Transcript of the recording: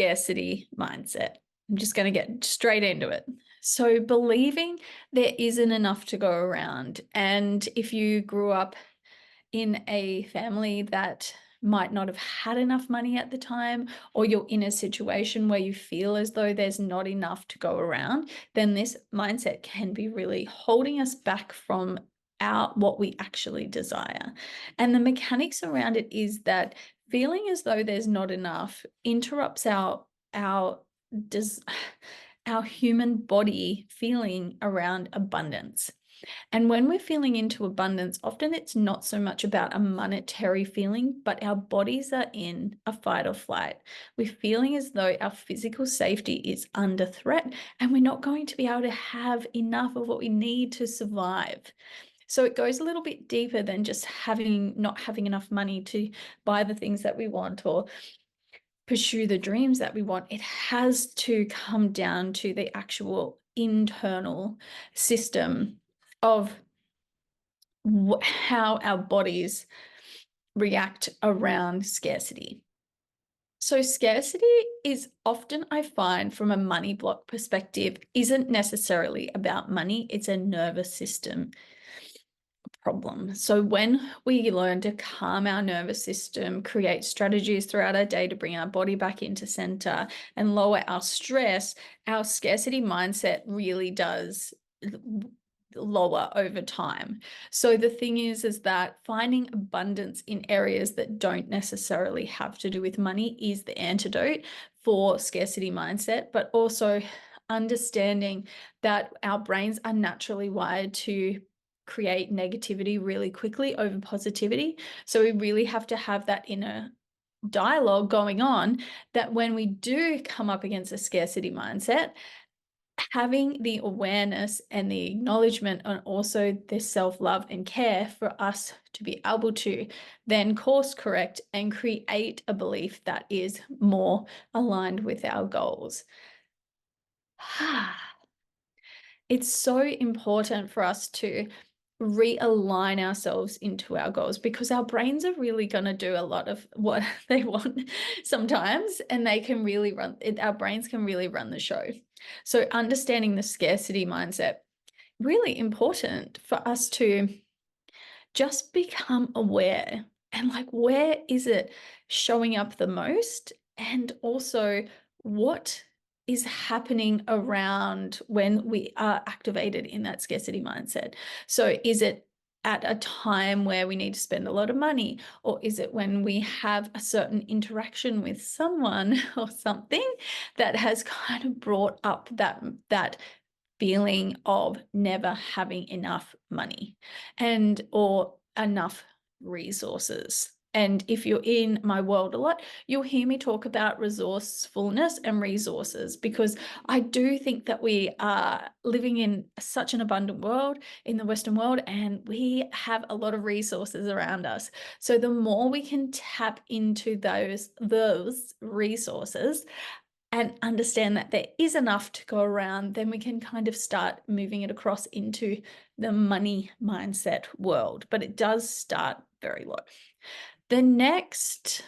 scarcity mindset. I'm just going to get straight into it. So, believing there isn't enough to go around. And if you grew up in a family that might not have had enough money at the time, or you're in a situation where you feel as though there's not enough to go around, then this mindset can be really holding us back from what we actually desire. And the mechanics around it is that feeling as though there's not enough interrupts our des- our human body feeling around abundance. And when we're feeling into abundance, often it's not so much about a monetary feeling, but our bodies are in a fight or flight. We're feeling as though our physical safety is under threat and we're not going to be able to have enough of what we need to survive. So it goes a little bit deeper than just not having enough money to buy the things that we want or pursue the dreams that we want. It has to come down to the actual internal system of how our bodies react around scarcity. So scarcity is often, I find, from a money block perspective, isn't necessarily about money. It's a nervous system problem. So when we learn to calm our nervous system, create strategies throughout our day to bring our body back into center and lower our stress, our scarcity mindset really does lower over time. So the thing is that finding abundance in areas that don't necessarily have to do with money is the antidote for scarcity mindset, but also understanding that our brains are naturally wired to create negativity really quickly over positivity. So we really have to have that inner dialogue going on, that when we do come up against a scarcity mindset, having the awareness and the acknowledgement and also the self-love and care for us to be able to then course correct and create a belief that is more aligned with our goals. It's so important for us to realign ourselves into our goals, because our brains are really going to do a lot of what they want sometimes, and they can really our brains can really run the show. So understanding the scarcity mindset, really important for us to just become aware and like, where is it showing up the most? And also, what is happening around when we are activated in that scarcity mindset? So is it at a time where we need to spend a lot of money, or is it when we have a certain interaction with someone or something that has kind of brought up that feeling of never having enough money or enough resources? And if you're in my world a lot, you'll hear me talk about resourcefulness and resources, because I do think that we are living in such an abundant world in the Western world, and we have a lot of resources around us. So the more we can tap into those resources and understand that there is enough to go around, then we can kind of start moving it across into the money mindset world. But it does start very low. The next